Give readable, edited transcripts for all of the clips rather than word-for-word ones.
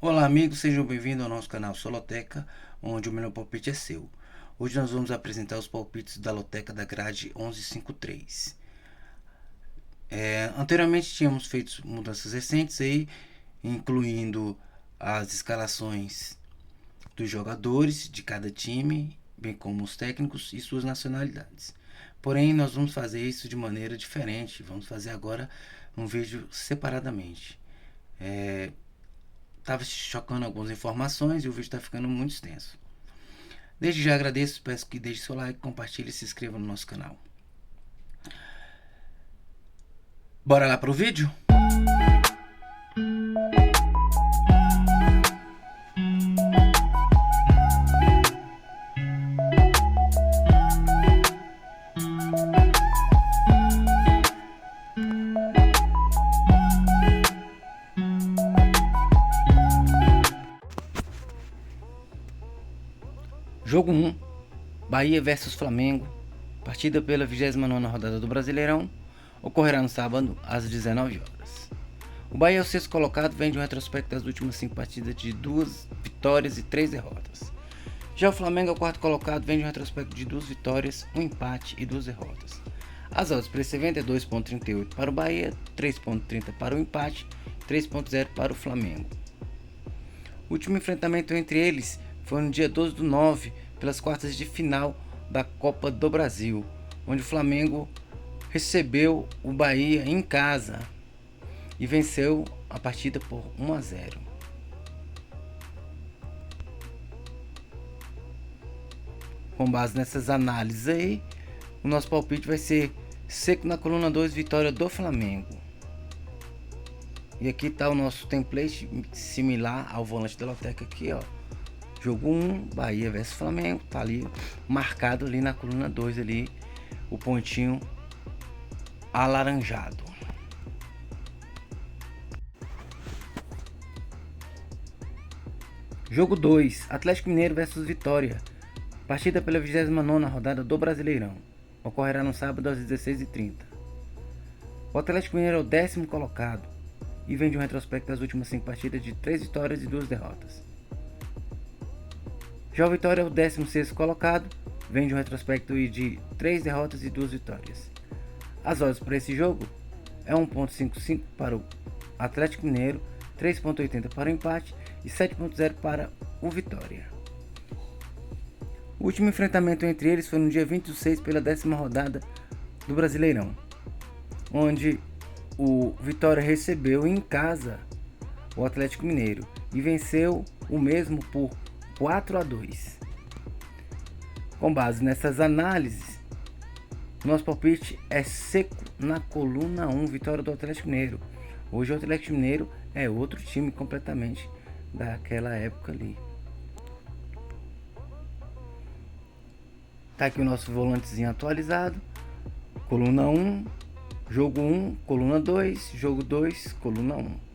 Olá amigos, sejam bem-vindos ao nosso canal Soloteca, onde o melhor palpite é seu. Hoje nós vamos apresentar os palpites da loteca da grade 1153. Anteriormente tínhamos feito mudanças recentes aí, incluindo as escalações dos jogadores de cada time, bem como os técnicos e suas nacionalidades. Porém, nós vamos fazer isso de maneira diferente, vamos fazer agora um vídeo separadamente. Estava chocando algumas informações e o vídeo está ficando muito extenso. Desde já agradeço, peço que deixe seu like, compartilhe e se inscreva no nosso canal. Bora lá pro vídeo? Jogo 1, Bahia vs Flamengo, partida pela 29ª rodada do Brasileirão, ocorrerá no sábado às 19 horas. O Bahia é o sexto colocado, vem de um retrospecto das últimas 5 partidas de 2 vitórias e 3 derrotas. Já o Flamengo é o quarto colocado, vem de um retrospecto de 2 vitórias, 1 empate e 2 derrotas. As odds para esse evento é 2.38 para o Bahia, 3.30 para o empate, 3.0 para o Flamengo. O último enfrentamento entre eles foi no dia 12/9, pelas quartas de final da Copa do Brasil, onde o Flamengo recebeu o Bahia em casa e venceu a partida por 1-0. Com base nessas análises aí, o nosso palpite vai ser seco na coluna 2, vitória do Flamengo. E aqui está o nosso template similar ao volante da loteca aqui, ó. Jogo 1, Bahia vs Flamengo, tá ali marcado ali na coluna 2 ali, o pontinho alaranjado. Jogo 2, Atlético Mineiro vs Vitória, partida pela 29ª rodada do Brasileirão, ocorrerá no sábado às 16h30. O Atlético Mineiro é o 10º colocado e vem de um retrospecto das últimas 5 partidas de 3 vitórias e 2 derrotas. Já o Vitória é o 16º colocado, vem de um retrospecto de 3 derrotas e 2 vitórias. As odds para esse jogo é 1.55 para o Atlético Mineiro, 3.80 para o empate e 7.0 para o Vitória. O último enfrentamento entre eles foi no dia 26 pela 10ª rodada do Brasileirão, onde o Vitória recebeu em casa o Atlético Mineiro e venceu o mesmo por 4-2. Com base nessas análises, nosso palpite é seco na coluna 1, vitória do Atlético Mineiro. Hoje o Atlético Mineiro é outro time completamente daquela época ali. Tá aqui o nosso volantezinho atualizado. Coluna 1, jogo 1, coluna 2, jogo 2, coluna 1.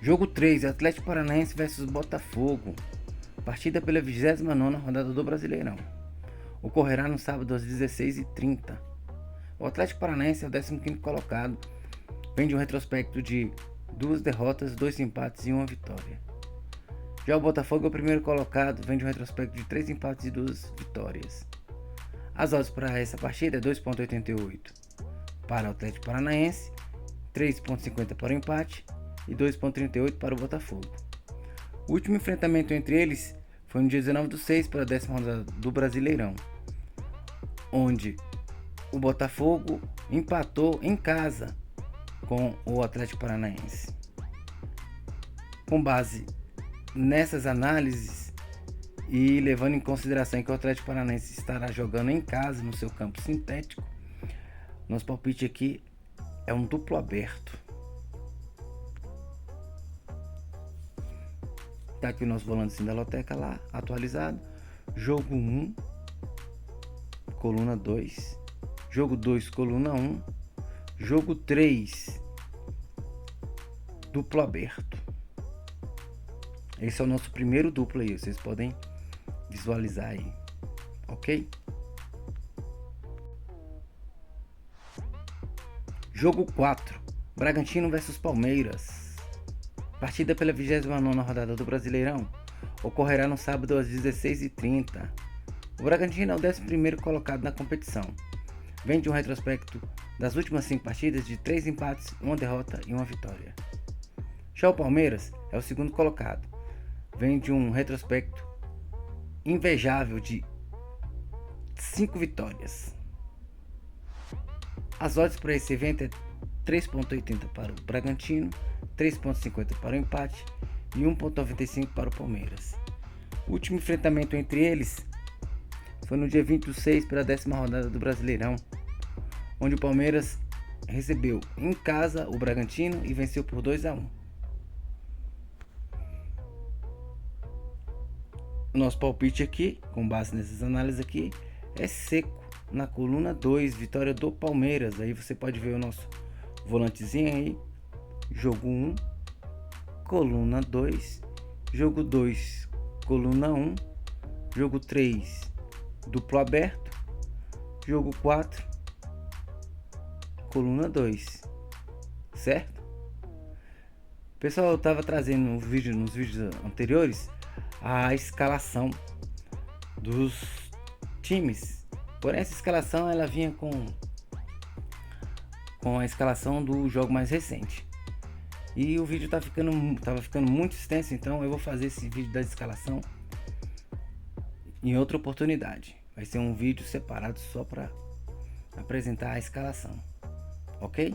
Jogo 3, Atlético Paranaense vs Botafogo, partida pela 29ª rodada do Brasileirão, ocorrerá no sábado às 16h30. O Atlético Paranaense é o 15º colocado, vem de um retrospecto de 2 derrotas, 2 empates e 1 vitória. Já o Botafogo é o primeiro colocado, vem de um retrospecto de 3 empates e 2 vitórias. As odds para essa partida é 2.88 para o Atlético Paranaense, 3.50 para o empate e 2.38 para o Botafogo. O último enfrentamento entre eles foi no dia 19/6 pela 10ª rodada do Brasileirão, onde o Botafogo empatou em casa com o Atlético Paranaense. Com base nessas análises e levando em consideração que o Atlético Paranaense estará jogando em casa no seu campo sintético, nosso palpite aqui é um duplo aberto. Tá aqui o nosso volante da loteca lá, atualizado. Jogo 1, coluna 2. Jogo 2, coluna 1. Jogo 3, duplo aberto. Esse é o nosso primeiro duplo aí, vocês podem visualizar aí, ok? Jogo 4, Bragantino versus Palmeiras. Partida pela 29ª rodada do Brasileirão ocorrerá no sábado às 16h30. O Bragantino é o 11º colocado na competição. Vem de um retrospecto das últimas 5 partidas de 3 empates, 1 derrota e 1 vitória. Já o Palmeiras é o 2º colocado. Vem de um retrospecto invejável de 5 vitórias. As odds para esse evento é 3,80 para o Bragantino, 3,50 para o empate e 1,95 para o Palmeiras. O último enfrentamento entre eles foi no dia 26 pela 10ª rodada do Brasileirão, onde o Palmeiras recebeu em casa o Bragantino e venceu por 2-1. O nosso palpite aqui, com base nessas análises aqui, é seco na coluna 2, vitória do Palmeiras. Aí você pode ver o nosso volantezinho aí, jogo 1, coluna 2, jogo 2, coluna 1, jogo 3, duplo aberto, jogo 4, coluna 2, certo? Pessoal, eu estava trazendo nos vídeos anteriores a escalação dos times, porém essa escalação ela vinha com a escalação do jogo mais recente e o vídeo tava ficando muito extenso, então eu vou fazer esse vídeo da escalação em outra oportunidade. Vai ser um vídeo separado só para apresentar a escalação, ok?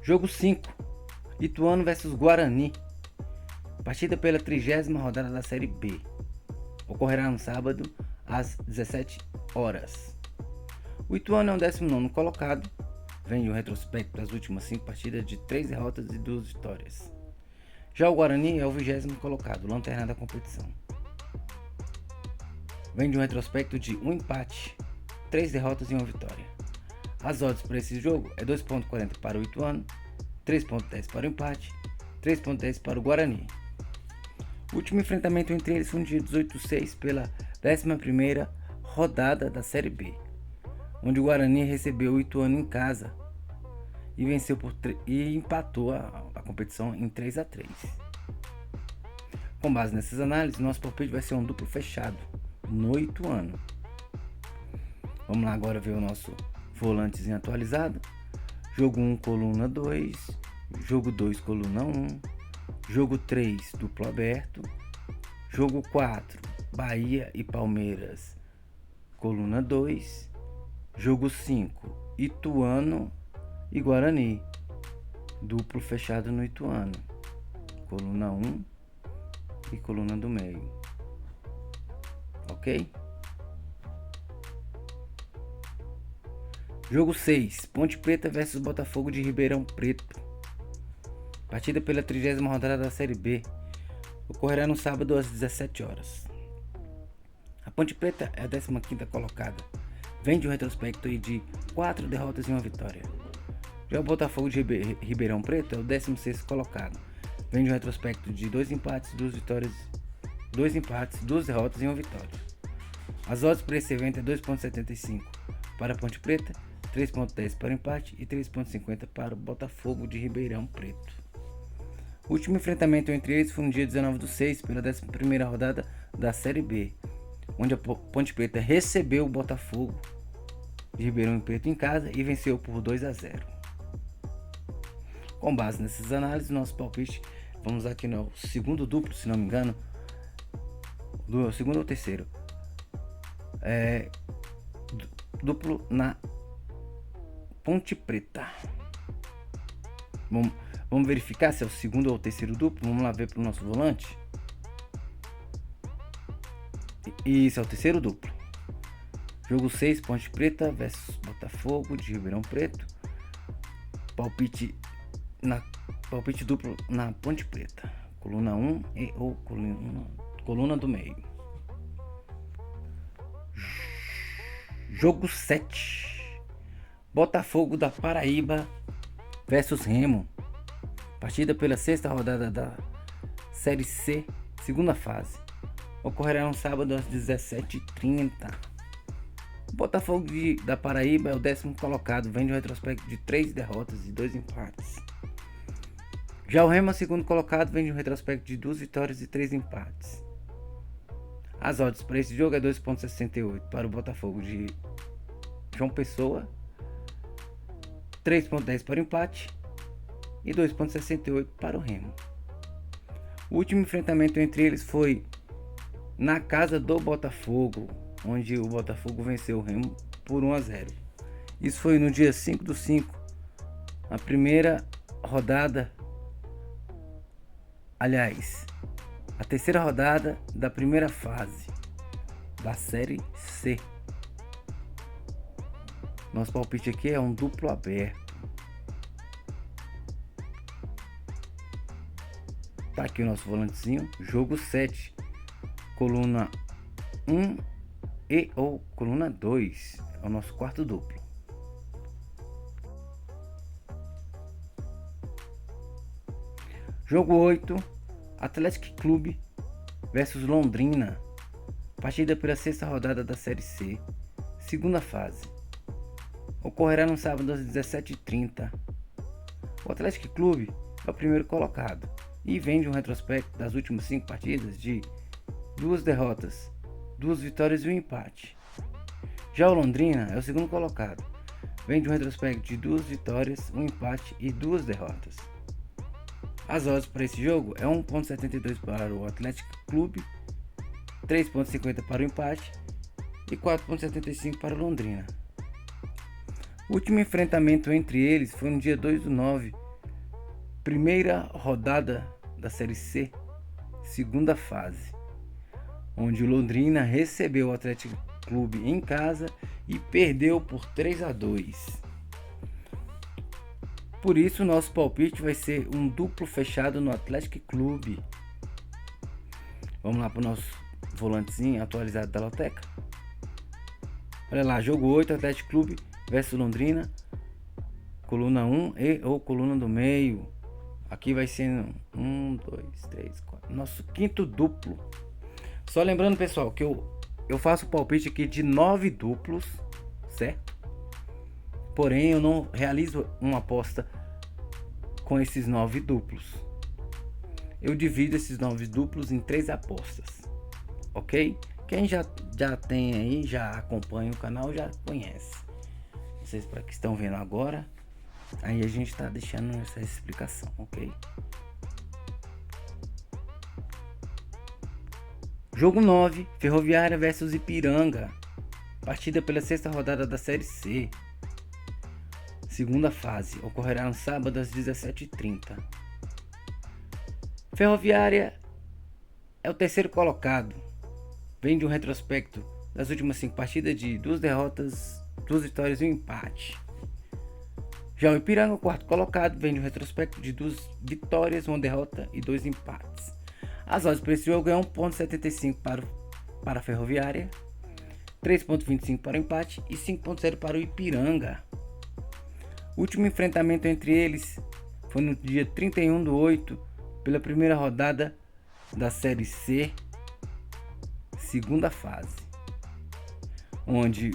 Jogo 5, Ituano versus Guarani. Partida pela 30ª rodada da Série B. Ocorrerá no sábado às 17 horas. O Ituano é o 19º colocado. Vem de um retrospecto das últimas 5 partidas de 3 derrotas e 2 vitórias. Já o Guarani é o 20º colocado, lanterna da competição. Vem de um retrospecto de 1 empate, 3 derrotas e 1 vitória. As odds para esse jogo é 2,40 para o Ituano, 3,10 para o empate, 3,10 para o Guarani. O último enfrentamento entre eles foi no dia 18/6 pela 11ª rodada da Série B, onde o Guarani recebeu o Ituano em casa e venceu e empatou a competição em 3-3. Com base nessas análises, nosso palpite vai ser um duplo fechado no Ituano. Vamos lá agora ver o nosso volantezinho atualizado. Jogo 1, coluna 2, jogo 2, coluna 1, jogo 3, duplo aberto, jogo 4, Bahia e Palmeiras, coluna 2, jogo 5, Ituano e Guarani, duplo fechado no Ituano, coluna 1 e coluna do meio, ok? Jogo 6, Ponte Preta versus Botafogo de Ribeirão Preto. Partida pela 30ª rodada da Série B. Ocorrerá no sábado às 17 horas. A Ponte Preta é a 15ª colocada. Vem de um retrospecto de 4 derrotas e 1 vitória. Já o Botafogo de Ribeirão Preto é o 16º colocado. Vem de um retrospecto de 2 empates, 2 vitórias, 2 empates, 2 derrotas e 1 vitória. As odds para esse evento é 2,75 para a Ponte Preta, 3,10 para o empate e 3,50 para o Botafogo de Ribeirão Preto. O último enfrentamento entre eles foi no dia 19/6 pela 11ª rodada da Série B, onde a Ponte Preta recebeu o Botafogo de Ribeirão Preto em casa e venceu por 2-0. Com base nessas análises, nosso palpite, vamos aqui no segundo duplo, se não me engano, do segundo ou terceiro, duplo na Ponte Preta. Vamos verificar se é o segundo ou o terceiro duplo. Vamos lá ver para o nosso volante. Isso é o terceiro duplo. Jogo 6, Ponte Preta versus Botafogo de Ribeirão Preto. Palpite duplo na Ponte Preta. Coluna 1 ou coluna do meio. Jogo 7. Botafogo da Paraíba versus Remo. Partida pela 6ª rodada da Série C, segunda fase. Ocorrerá no sábado às 17h30. O Botafogo da Paraíba é o 10º colocado, vem de um retrospecto de 3 derrotas e 2 empates. Já o Remo é o 2º colocado, vem de um retrospecto de 2 vitórias e 3 empates. As odds para esse jogo é 2,68 para o Botafogo de João Pessoa, 3,10 para o empate e 2,68 para o Remo. O último enfrentamento entre eles foi na casa do Botafogo, onde o Botafogo venceu o Remo por 1-0. Isso foi no dia 5/5, a primeira rodada, aliás, a terceira rodada da primeira fase da Série C. Nosso palpite aqui é um duplo aberto. Tá aqui o nosso volantezinho. Jogo 7, coluna 1 e ou coluna 2. É o nosso quarto duplo. Jogo 8, Atlético Clube versus Londrina. Partida pela 6ª rodada da Série C, segunda fase. Ocorrerá no sábado às 17h30. O Atlético Clube é o primeiro colocado e vem de um retrospecto das últimas 5 partidas de 2 derrotas, 2 vitórias e 1 empate. Já o Londrina é o 2º colocado, vem de um retrospecto de 2 vitórias, 1 empate e 2 derrotas. As odds para esse jogo é 1,72 para o Atlético Clube, 3,50 para o empate e 4,75 para o Londrina. O último enfrentamento entre eles foi no dia 2/9, primeira rodada da Série C, segunda fase, onde o Londrina recebeu o Atlético Clube em casa e perdeu por 3-2. Por isso, nosso palpite vai ser um duplo fechado no Atlético Clube. Vamos lá para o nosso volantezinho atualizado da loteca. Olha lá, jogo 8, Atlético Clube versus Londrina, coluna 1 e ou coluna do meio. Aqui vai ser 1, 2, 3, 4, nosso quinto duplo. Só lembrando, pessoal, que eu faço palpite aqui de 9 duplos, certo? Porém, eu não realizo uma aposta com esses 9 duplos. Eu divido esses 9 duplos em 3 apostas, ok? Quem já tem aí, já acompanha o canal, já conhece. Vocês para que estão vendo agora, aí a gente está deixando essa explicação, ok? Jogo 9, Ferroviária versus Ipiranga. Partida pela 6ª rodada da Série C, segunda fase. Ocorrerá no sábado às 17h30. Ferroviária é o 3º colocado. Vem de um retrospecto das últimas 5 partidas de 2 derrotas, 2 vitórias e 1 empate. Já o Ipiranga, o 4º colocado, vem de um retrospecto de 2 vitórias, 1 derrota e 2 empates. As odds para esse jogo é 1,75 para a Ferroviária, 3,25 para o empate e 5,0 para o Ipiranga. O último enfrentamento entre eles foi no dia 31/8, pela primeira rodada da Série C, segunda fase, onde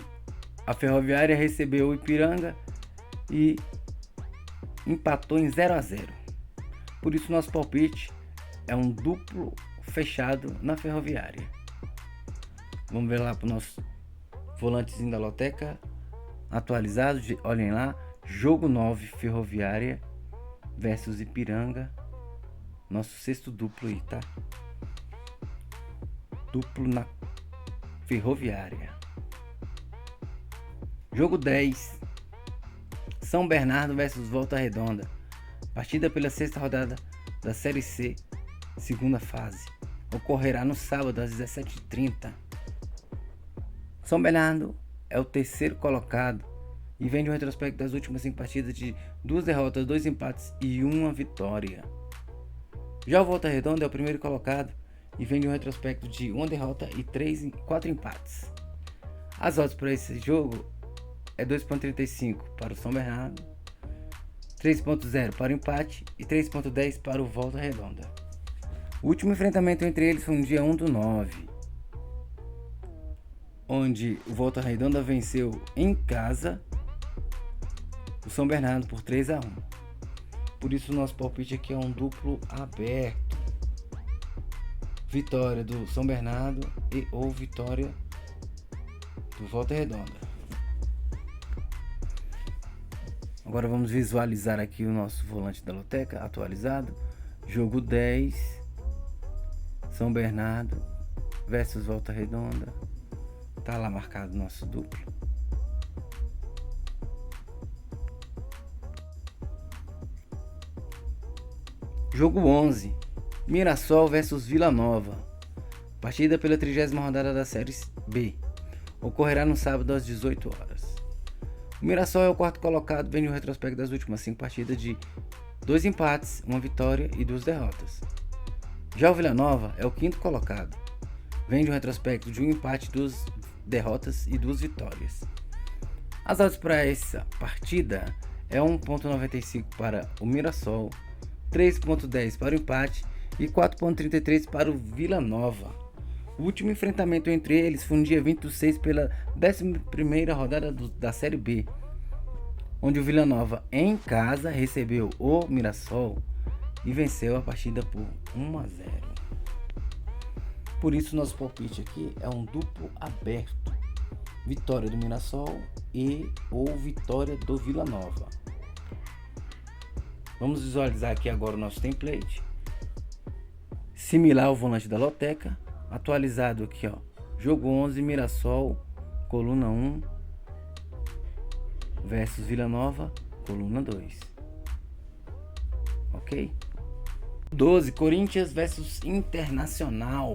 a Ferroviária recebeu o Ipiranga e empatou em 0-0. Por isso nosso palpite é um duplo fechado na Ferroviária. Vamos ver lá para o nosso volantezinho da loteca atualizado. Olhem lá, jogo 9, Ferroviária versus Ipiranga. Nosso 6º duplo aí, tá? Duplo na Ferroviária. Jogo 10, São Bernardo versus Volta Redonda. Partida pela 6ª rodada da Série C, segunda fase. Ocorrerá no sábado às 17h30. São Bernardo é o 3º colocado e vem de um retrospecto das últimas 5 partidas de 2 derrotas, 2 empates e 1 vitória. Já o Volta Redonda é o 1º colocado e vem de um retrospecto de 1 derrota e 4 empates. As odds para esse jogo é 2,35 para o São Bernardo, 3,0 para o empate e 3,10 para o Volta Redonda. O último enfrentamento entre eles foi no dia 1/9. onde o Volta Redonda venceu em casa o São Bernardo por 3-1. Por isso o nosso palpite aqui é um duplo aberto. Vitória do São Bernardo ou vitória do Volta Redonda. Agora vamos visualizar aqui o nosso volante da loteca atualizado. Jogo 10, São Bernardo versus Volta Redonda. Tá lá marcado o nosso duplo. Jogo 11, Mirassol versus Vila Nova. Partida pela 30ª rodada da Série B. Ocorrerá no sábado às 18 horas. O Mirassol é o quarto colocado, vem de um retrospecto das últimas 5 partidas de 2 empates, 1 vitória e 2 derrotas. Já o Vila Nova é o quinto colocado, vem de um retrospecto de 1 empate, 2 derrotas e 2 vitórias. As odds para essa partida é 1,95 para o Mirassol, 3,10 para o empate e 4,33 para o Vila Nova. O último enfrentamento entre eles foi no dia 26 pela 11ª rodada da Série B, onde o Vila Nova em casa recebeu o Mirassol e venceu a partida por 1-0. Por isso nosso palpite aqui é um duplo aberto. Vitória do Mirassol ou vitória do Vila Nova. Vamos visualizar aqui agora o nosso template. Similar ao volante da loteca. Atualizado aqui, ó. Jogo 11, Mirassol, coluna 1 versus Vila Nova, coluna 2. Ok? 12, Corinthians versus Internacional.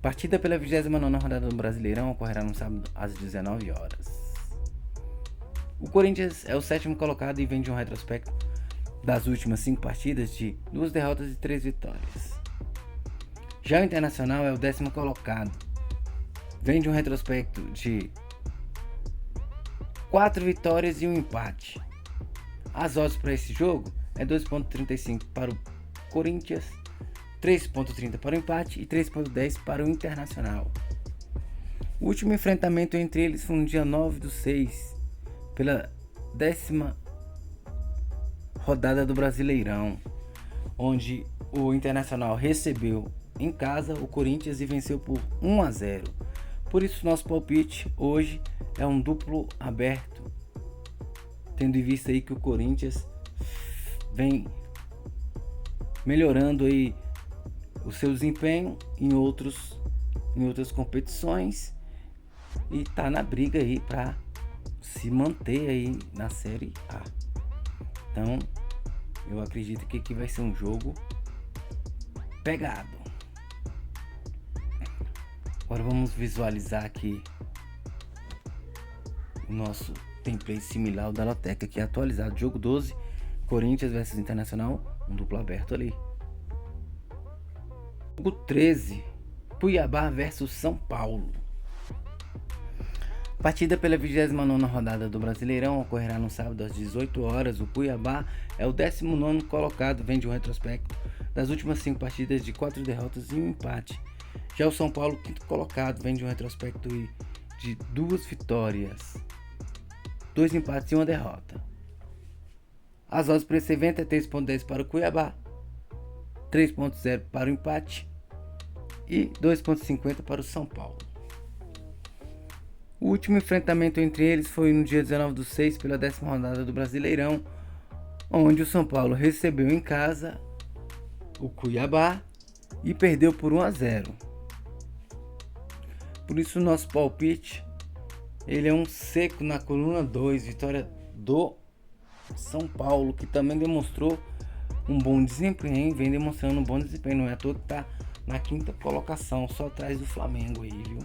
Partida pela 29ª rodada do Brasileirão ocorrerá no sábado às 19 horas. O Corinthians é o 7º colocado e vem de um retrospecto das últimas 5 partidas de 2 derrotas e 3 vitórias. Já o Internacional é o 10º colocado, vem de um retrospecto de 4 vitórias e 1 empate. As odds para esse jogo é 2,35 para o Corinthians, 3,30 para o empate e 3,10 para o Internacional. O último enfrentamento entre eles foi no dia 9/6, pela 10ª rodada do Brasileirão, onde o Internacional recebeu em casa o Corinthians e venceu por 1-0. Por isso nosso palpite hoje é um duplo aberto, tendo em vista aí que o Corinthians vem melhorando aí o seu desempenho em outras competições e tá na briga aí para se manter aí na Série A. Então, eu acredito que aqui vai ser um jogo pegado. Agora vamos visualizar aqui o nosso template similar ao da loteca, que é atualizado. Jogo 12, Corinthians versus Internacional, um duplo aberto ali. Jogo 13, Cuiabá versus São Paulo. Partida pela 29ª rodada do Brasileirão ocorrerá no sábado às 18 horas. O Cuiabá é o 19º colocado, vem de um retrospecto das últimas 5 partidas de 4 derrotas e 1 empate. Já o São Paulo, quinto colocado, vem de um retrospecto de 2 vitórias, 2 empates e 1 derrota. As odds para esse evento é 3,10 para o Cuiabá, 3,0 para o empate e 2,50 para o São Paulo. O último enfrentamento entre eles foi no dia 19/6 pela 10ª rodada do Brasileirão, onde o São Paulo recebeu em casa o Cuiabá e perdeu por 1-0. Por isso o nosso palpite ele é um seco na coluna 2, vitória do São Paulo, que também demonstrou um bom desempenho, vem demonstrando um bom desempenho, não é à toa que tá na 5ª colocação, só atrás do Flamengo aí, viu?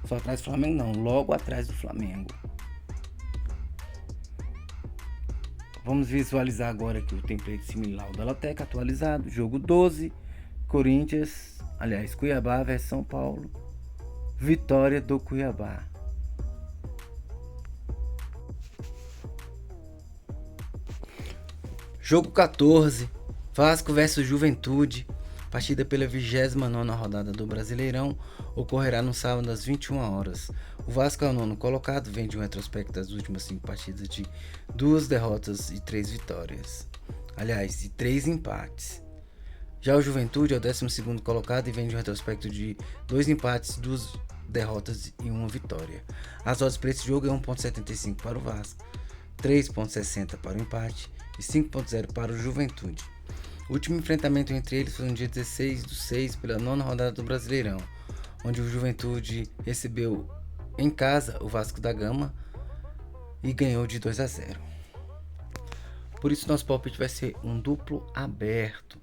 Só atrás do Flamengo não, logo atrás do Flamengo. Vamos visualizar agora aqui o template similar ao da loteca atualizado. Jogo 12, Cuiabá versus São Paulo. Vitória do Cuiabá. Jogo 14, Vasco versus Juventude. Partida pela 29ª rodada do Brasileirão ocorrerá no sábado às 21 horas. O Vasco é o nono colocado, vem de um retrospecto das últimas 5 partidas de 2 derrotas e 3 vitórias. Aliás, de 3 empates. Já o Juventude é o 12º colocado e vem de um retrospecto de 2 empates, 2 derrotas e 1 vitória. As odds para esse jogo é 1.75 para o Vasco, 3.60 para o empate e 5.0 para o Juventude. O último enfrentamento entre eles foi no dia 16/6 pela 9ª rodada do Brasileirão, onde o Juventude recebeu em casa o Vasco da Gama e ganhou de 2-0. Por isso nosso palpite vai ser um duplo aberto.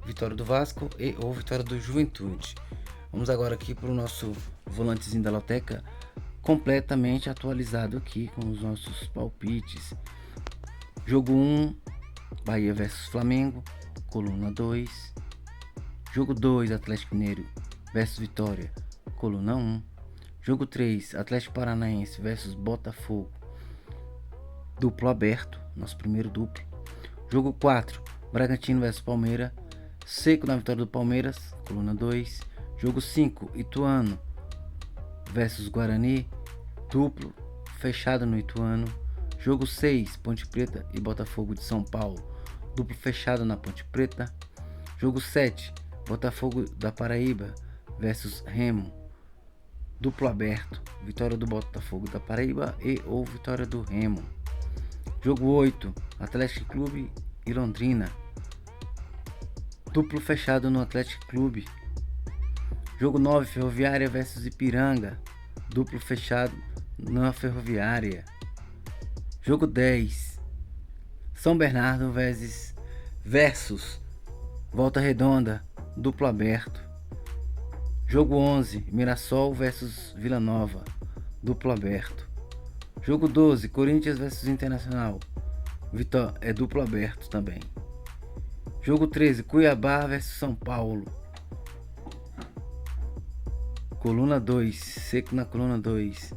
Vitória do Vasco e ou vitória do Juventude. Vamos agora aqui para o nosso volantezinho da loteca completamente atualizado aqui com os nossos palpites. Jogo 1, Bahia vs Flamengo, coluna 2. Jogo 2, Atlético Mineiro vs Vitória, coluna 1. Jogo 3, Atlético Paranaense vs Botafogo, duplo aberto, nosso primeiro duplo. Jogo 4, Bragantino vs Palmeiras, seco na vitória do Palmeiras, coluna 2. Jogo 5, Ituano vs Guarani, duplo fechado no Ituano. Jogo 6, Ponte Preta e Botafogo de São Paulo, duplo fechado na Ponte Preta. Jogo 7, Botafogo da Paraíba versus Remo, duplo aberto, vitória do Botafogo da Paraíba e ou vitória do Remo. Jogo 8, Atlético Clube e Londrina, duplo fechado no Atlético Clube. Jogo 9, Ferroviária versus Ipiranga, duplo fechado na Ferroviária. Jogo 10, São Bernardo versus Volta Redonda, duplo aberto. Jogo 11, Mirassol versus Vila Nova, duplo aberto. Jogo 12, Corinthians versus Internacional, é duplo aberto também. Jogo 13, Cuiabá versus São Paulo, coluna 2, seco na coluna 2.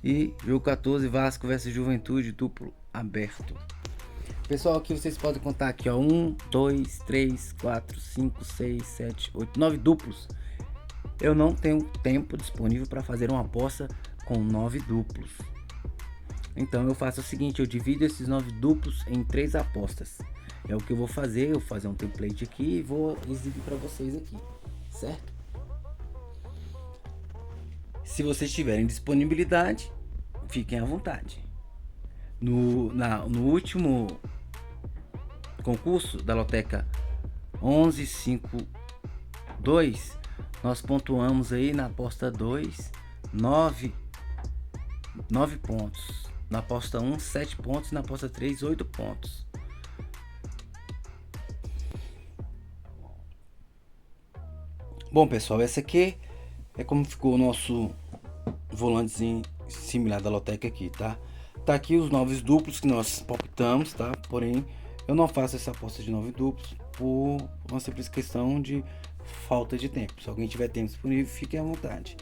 E jogo 14, Vasco versus Juventude, duplo aberto. Pessoal, aqui vocês podem contar aqui, ó, 1, 2, 3, 4, 5, 6, 7, 8, 9 duplos. Eu não tenho tempo disponível para fazer uma aposta com 9 duplos. Então eu faço o seguinte, eu divido esses 9 duplos em 3 apostas. É o que eu vou fazer, eu vou fazer um template aqui e vou exibir para vocês aqui, certo? Se vocês tiverem disponibilidade, fiquem à vontade. No último concurso da loteca 1152, nós pontuamos aí na aposta 2 9 pontos, na aposta 1 7 pontos, na aposta 3 8 pontos. Bom, pessoal, essa aqui é como ficou o nosso volantezinho similar da loteca aqui, tá? Tá aqui os 9 duplos que nós palpitamos, tá? Porém, eu não faço essa aposta de 9 duplos por uma simples questão de falta de tempo. Se alguém tiver tempo disponível, fique à vontade.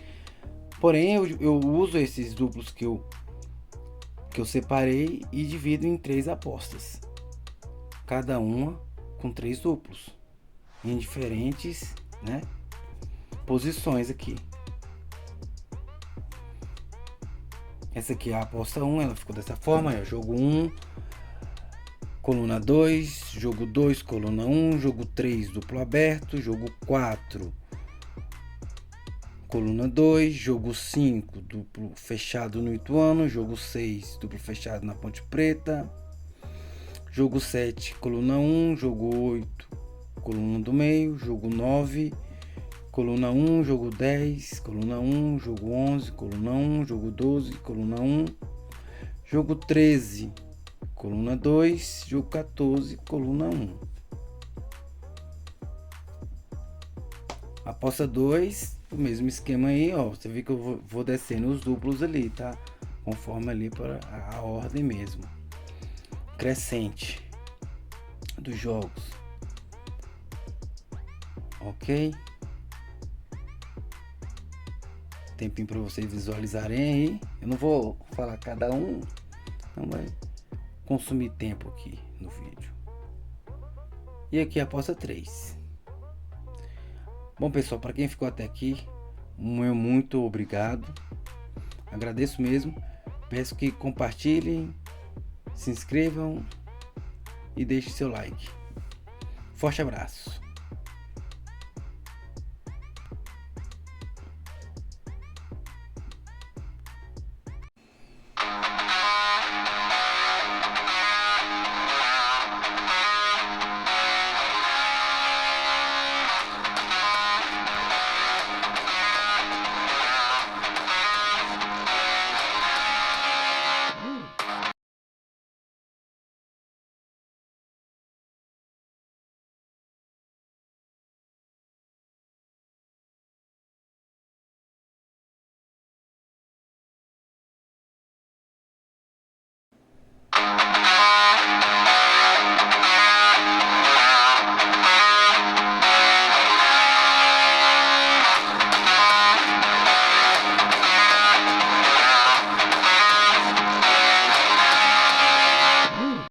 Porém, eu uso esses duplos que eu separei e divido em 3 apostas, cada uma com 3 duplos em diferentes, né, posições aqui. Essa aqui é a aposta 1, ela ficou dessa forma, é jogo 1, coluna 2, jogo 2, coluna 1, jogo 3, duplo aberto, jogo 4, coluna 2, jogo 5, duplo fechado no Ituano, jogo 6, duplo fechado na Ponte Preta, jogo 7, coluna 1, jogo 8, coluna do meio, jogo 9, coluna 1, jogo 10, coluna 1, jogo 11, coluna 1, jogo 12, coluna 1, jogo 13, coluna 2, jogo 14, coluna 1. Aposta 2, o mesmo esquema aí, ó. Você vê que eu vou descendo os duplos ali, tá? Conforme ali para a ordem mesmo crescente dos jogos. Ok? Tempinho para vocês visualizarem aí. Eu não vou falar cada um, não vai consumir tempo aqui no vídeo. E aqui a aposta 3. Bom, pessoal, para quem ficou até aqui, meu muito obrigado. Agradeço mesmo. Peço que compartilhem, se inscrevam e deixem seu like. Forte abraço.